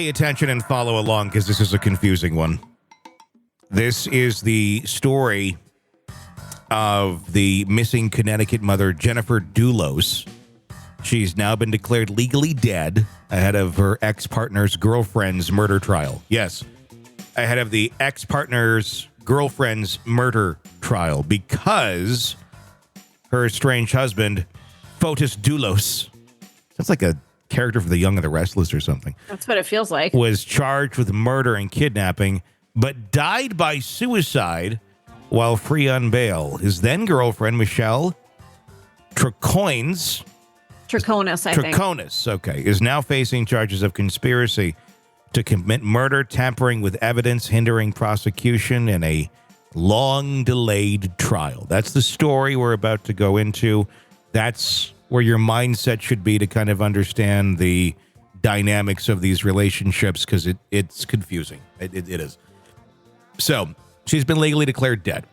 pay attention and follow along because this is a confusing one. This is the story of the missing Connecticut mother, Jennifer Dulos. She's now been declared legally dead ahead of her ex-partner's girlfriend's murder trial. Yes, ahead of the ex-partner's girlfriend's murder trial because her estranged husband, Fotis Dulos, that's like a character for The Young and the Restless or something. That's what it feels like. Was charged with murder and kidnapping, but died by suicide while free on bail. His then-girlfriend, Michelle Troconis, okay, is now facing charges of conspiracy to commit murder, tampering with evidence, hindering prosecution, and a long-delayed trial. That's the story we're about to go into. That's where your mindset should be to kind of understand the dynamics of these relationships, because it's confusing. It is. So, she's been legally declared dead.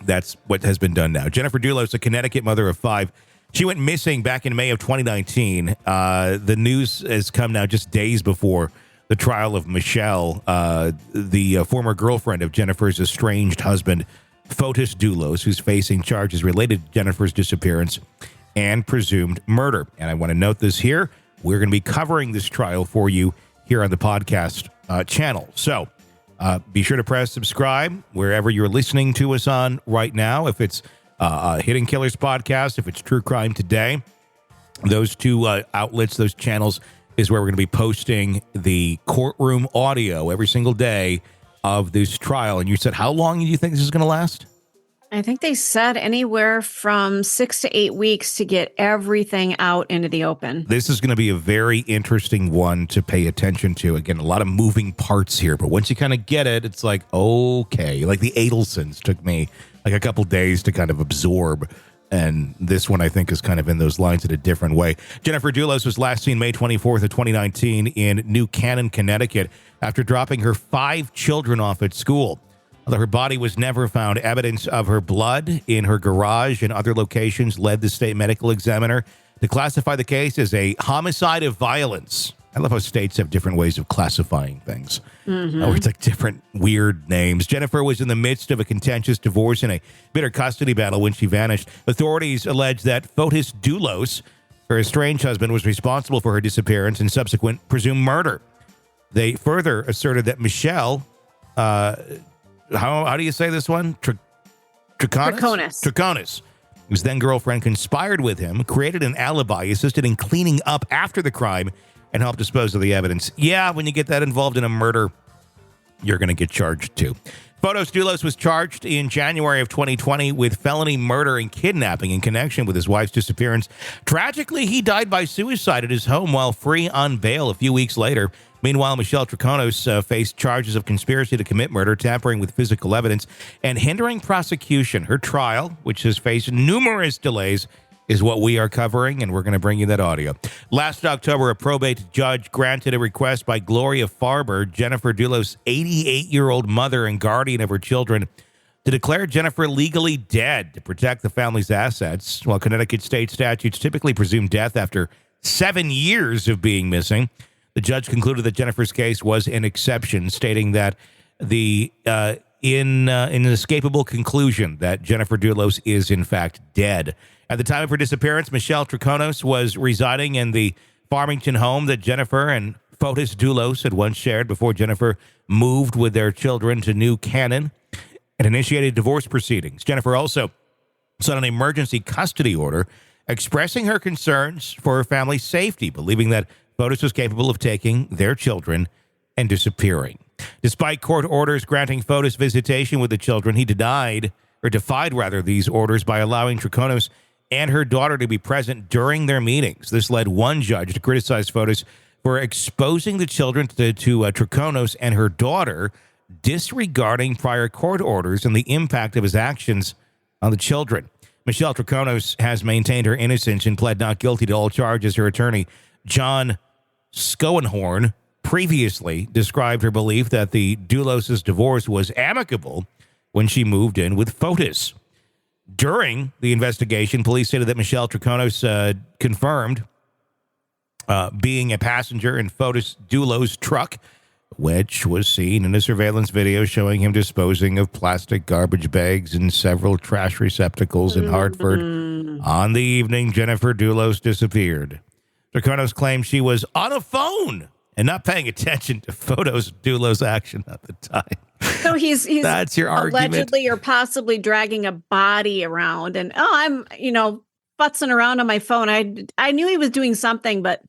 That's what has been done now. Jennifer Dulos, a Connecticut mother of 5, she went missing back in May of 2019. The news has come now just days before the trial of Michelle, the former girlfriend of Jennifer's estranged husband, Fotis Dulos, who's facing charges related to Jennifer's disappearance and presumed murder. And I want to note this here. We're going to be covering this trial for you here on the podcast channel. So be sure to press subscribe wherever you're listening to us on right now. If it's Hidden Killers Podcast, if it's True Crime Today, those two outlets, those channels is where we're going to be posting the courtroom audio every single day of this trial. And you said, how long do you think this is going to last? I think they said anywhere from 6 to 8 weeks to get everything out into the open. This is going to be a very interesting one to pay attention to. Again, a lot of moving parts here, but once you kind of get it, it's like, okay. Like the Adelsons took me like a couple days to kind of absorb. And this one, I think, is kind of in those lines in a different way. Jennifer Dulos was last seen May 24th of 2019 in New Canaan, Connecticut, after dropping her 5 children off at school. Although her body was never found, evidence of her blood in her garage and other locations led the state medical examiner to classify the case as a homicide of violence. I love how states have different ways of classifying things. Or it's like different weird names. Jennifer was in the midst of a contentious divorce and a bitter custody battle when she vanished. Authorities allege that Fotis Dulos, her estranged husband, was responsible for her disappearance and subsequent presumed murder. They further asserted that Michelle, how do you say this one? Troconis, whose then girlfriend, conspired with him, created an alibi, assisted in cleaning up after the crime, and help dispose of the evidence. Yeah, when you get that involved in a murder, you're going to get charged too. Fotis Dulos was charged in January of 2020 with felony murder and kidnapping in connection with his wife's disappearance. Tragically, he died by suicide at his home while free on bail a few weeks later. Meanwhile, Michelle Troconis faced charges of conspiracy to commit murder, tampering with physical evidence, and hindering prosecution. Her trial, which has faced numerous delays, is what we are covering, and we're going to bring you that audio. Last October, a probate judge granted a request by Gloria Farber, Jennifer Dulos' 88-year-old mother and guardian of her children, to declare Jennifer legally dead to protect the family's assets. While Connecticut state statutes typically presume death after 7 years of being missing, the judge concluded that Jennifer's case was an exception, stating that the inescapable conclusion that Jennifer Dulos is, in fact, dead. At the time of her disappearance, Michelle Troconis was residing in the Farmington home that Jennifer and Fotis Dulos had once shared before Jennifer moved with their children to New Canaan and initiated divorce proceedings. Jennifer also sought an emergency custody order, expressing her concerns for her family's safety, believing that Fotis was capable of taking their children and disappearing. Despite court orders granting Fotis visitation with the children, he defied these orders by allowing Troconis and her daughter to be present during their meetings. This led one judge to criticize Fotis for exposing the children to Troconis and her daughter, disregarding prior court orders and the impact of his actions on the children. Michelle Troconis has maintained her innocence and pled not guilty to all charges. Her attorney, John Schoenhorn, previously described her belief that the Dulos' divorce was amicable when she moved in with Fotis. During the investigation, police stated that Michelle Troconis confirmed being a passenger in Fotis Dulos' truck, which was seen in a surveillance video showing him disposing of plastic garbage bags in several trash receptacles in Hartford on the evening Jennifer Dulos disappeared. Troconis claimed she was on a phone and not paying attention to Fotis Dulos' action at the time. So he's That's your argument. Allegedly or possibly dragging a body around, and I'm futzing around on my phone. I knew he was doing something, but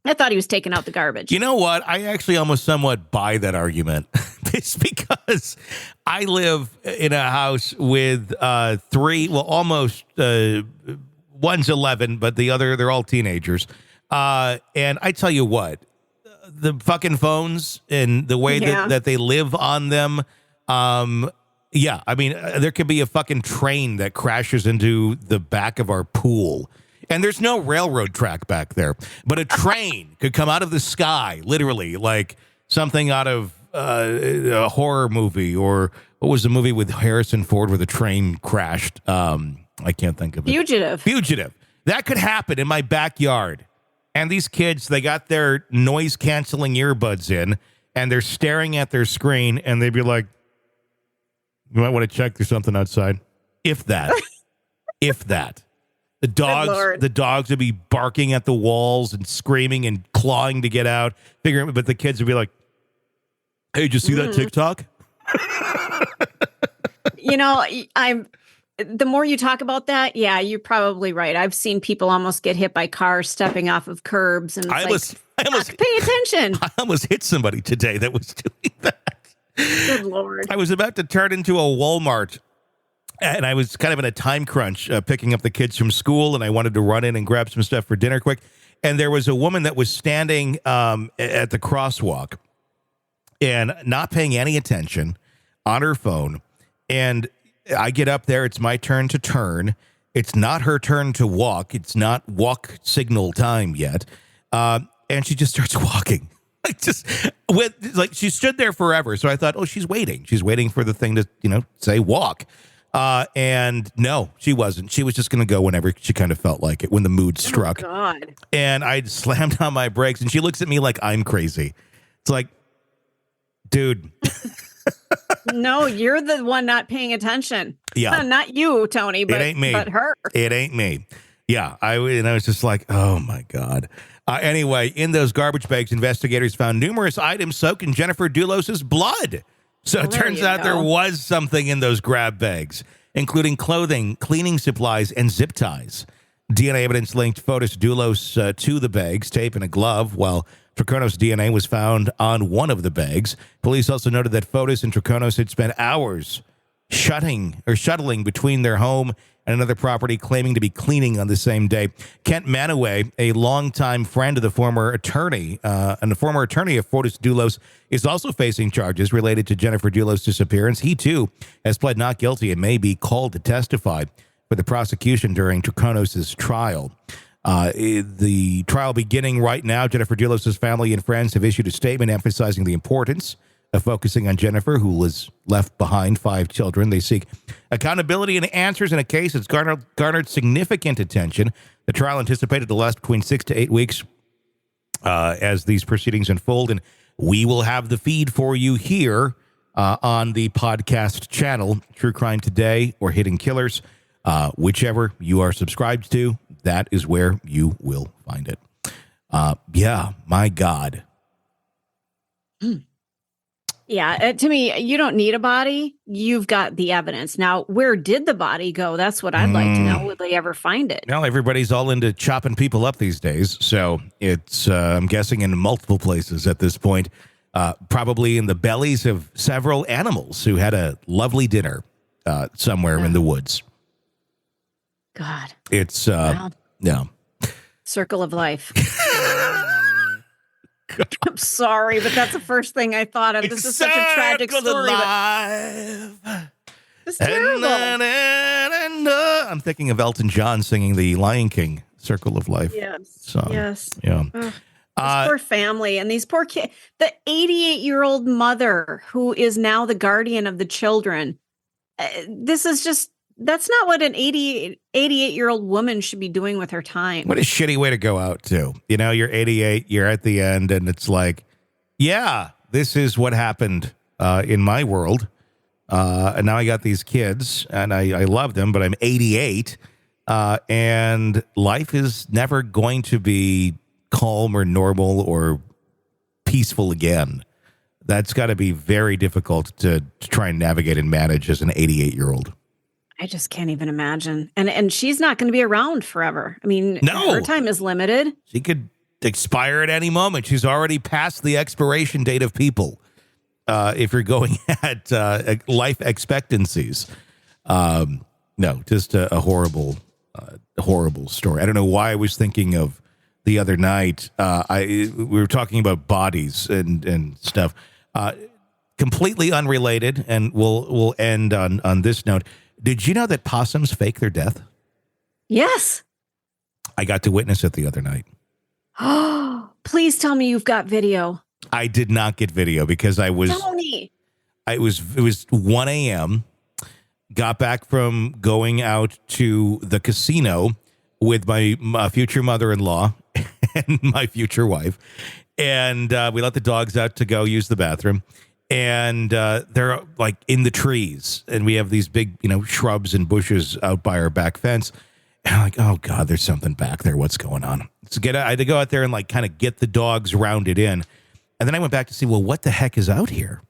I thought he was taking out the garbage. You know what? I actually almost somewhat buy that argument. It's because I live in a house with three, well, almost one's 11, but the other, they're all teenagers. And I tell you what, the fucking phones and the way that they live on them. Yeah, I mean, there could be a fucking train that crashes into the back of our pool. And there's no railroad track back there, but a train could come out of the sky, literally, like something out of a horror movie, or what was the movie with Harrison Ford where the train crashed? I can't think of it. Fugitive. That could happen in my backyard. And these kids, they got their noise-canceling earbuds in, and they're staring at their screen, and they'd be like, you might want to check there's something outside. If that. If that. The dogs would be barking at the walls and screaming and clawing to get out, but the kids would be like, hey, did you see that TikTok? The more you talk about that, yeah, you're probably right. I've seen people almost get hit by cars stepping off of curbs, and I almost pay attention. I almost hit somebody today that was doing that. Good Lord. I was about to turn into a Walmart. And I was kind of in a time crunch picking up the kids from school, and I wanted to run in and grab some stuff for dinner quick. And there was a woman that was standing at the crosswalk and not paying any attention on her phone. And I get up there. It's my turn to turn. It's not her turn to walk. It's not walk signal time yet. And she just starts walking. She stood there forever. So I thought, oh, she's waiting. She's waiting for the thing to, say walk. And no, she wasn't. She was just going to go whenever she kind of felt like it, when the mood struck. Oh, God. And I slammed on my brakes, and she looks at me like I'm crazy. It's like, dude. No, you're the one not paying attention. Yeah. Not you, Tony, but, it ain't me. But her. It ain't me. Yeah. I was just like, oh, my God. Anyway, in those garbage bags, investigators found numerous items soaked in Jennifer Dulos' blood. So it turns out there was something in those grab bags, including clothing, cleaning supplies, and zip ties. DNA evidence linked Fotis Dulos to the bags, tape, and a glove, while Troconis' DNA was found on one of the bags. Police also noted that Fotis and Troconis had spent hours shuttling between their home and another property, claiming to be cleaning on the same day. Kent Manaway, a longtime friend of the former attorney, and the former attorney of Fotis Dulos, is also facing charges related to Jennifer Dulos' disappearance. He, too, has pled not guilty and may be called to testify for the prosecution during Troconis' trial. The trial beginning right now. Jennifer Dulos' family and friends have issued a statement emphasizing the importance of focusing on Jennifer, who was left behind 5 children. They seek accountability and answers in a case that's garnered significant attention. The trial anticipated to last between 6 to 8 weeks as these proceedings unfold, and we will have the feed for you here on the podcast channel, True Crime Today or Hidden Killers. Whichever you are subscribed to, that is where you will find it. Yeah, my God. Yeah, to me, you don't need a body. You've got the evidence. Now, where did the body go? That's what I'd like to know. Will they ever find it? Well, everybody's all into chopping people up these days. So it's, I'm guessing, in multiple places at this point. Probably in the bellies of several animals who had a lovely dinner somewhere in the woods. God. It's, yeah. Circle of life. I'm sorry, but that's the first thing I thought of. This is such a tragic story. It's terrible. I'm thinking of Elton John singing the Lion King Circle of Life. Yes. Song. Yes. Yeah. This poor family and these poor kids. The 88-year-old mother who is now the guardian of the children. This is just That's not what an 88-year-old woman should be doing with her time. What a shitty way to go out, too. You know, you're 88, you're at the end, and it's like, yeah, this is what happened in my world. And now I got these kids, and I love them, but I'm 88, and life is never going to be calm or normal or peaceful again. That's got to be very difficult to try and navigate and manage as an 88-year-old. I just can't even imagine. And she's not going to be around forever. I mean, no. Her time is limited. She could expire at any moment. She's already past the expiration date of people. If you're going at life expectancies. No, just a horrible story. I don't know why I was thinking of the other night. We were talking about bodies and stuff. Completely unrelated, and we'll end on this note. Did you know that possums fake their death? Yes. I got to witness it the other night. Oh, please tell me you've got video. I did not get video because I was. Tony. It was 1 a.m. Got back from going out to the casino with my future mother-in-law and my future wife, and we let the dogs out to go use the bathroom. And they're like in the trees, and we have these big, shrubs and bushes out by our back fence. And I'm like, oh God, there's something back there. What's going on? So I had to go out there and like kind of get the dogs rounded in. And then I went back to see, well, what the heck is out here?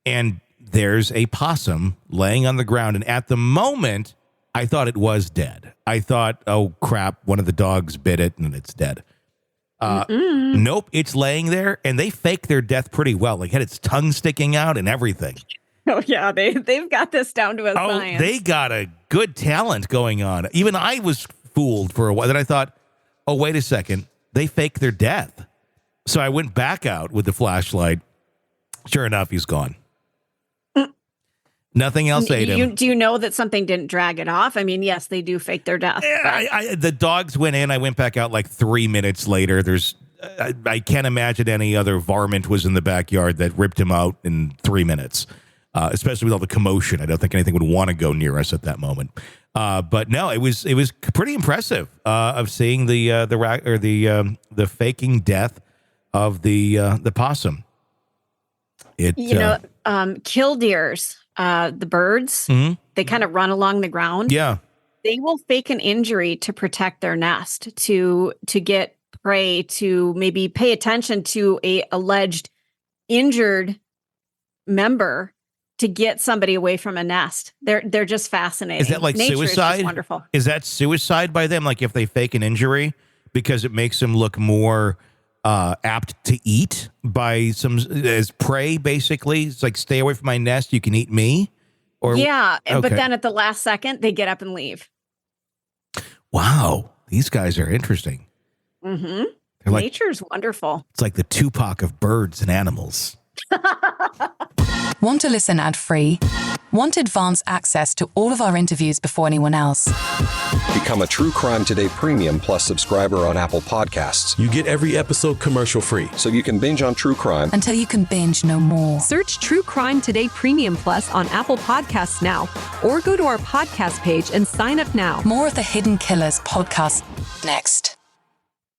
And there's a possum laying on the ground. And at the moment, I thought it was dead. I thought, oh crap, one of the dogs bit it and it's dead. Nope, it's laying there, and they fake their death pretty well. Like, had its tongue sticking out and everything. Oh yeah, they've got this down to a science. They got a good talent going on. Even I was fooled for a while. Then I thought, oh, wait a second, they fake their death. So I went back out with the flashlight. Sure enough, he's gone. Nothing else ate him. Do you know that something didn't drag it off? I mean, yes, they do fake their death. Yeah, the dogs went in. I went back out like 3 minutes later. I can't imagine any other varmint was in the backyard that ripped him out in 3 minutes, especially with all the commotion. I don't think anything would want to go near us at that moment. But no, it was pretty impressive of seeing the faking death of the possum. Killdeers. The birds, they kind of run along the ground. Yeah. They will fake an injury to protect their nest, to get prey, to maybe pay attention to a alleged injured member, to get somebody away from a nest. They're just fascinating. Is that like Nature suicide? Is just wonderful. Is that suicide by them? Like if they fake an injury because it makes them look more apt to eat by as prey, basically? It's like, stay away from my nest, you can eat me? Or yeah, okay. But then at the last second, they get up and leave. Wow, these guys are interesting. Mm-hmm. Nature's wonderful. It's like the Tupac of birds and animals. Want to listen ad-free? Want advanced access to all of our interviews before anyone else? Become a True Crime Today Premium Plus subscriber on Apple Podcasts. You get every episode commercial-free. So you can binge on true crime until you can binge no more. Search True Crime Today Premium Plus on Apple Podcasts now, or go to our podcast page and sign up now. More of the Hidden Killers podcast next.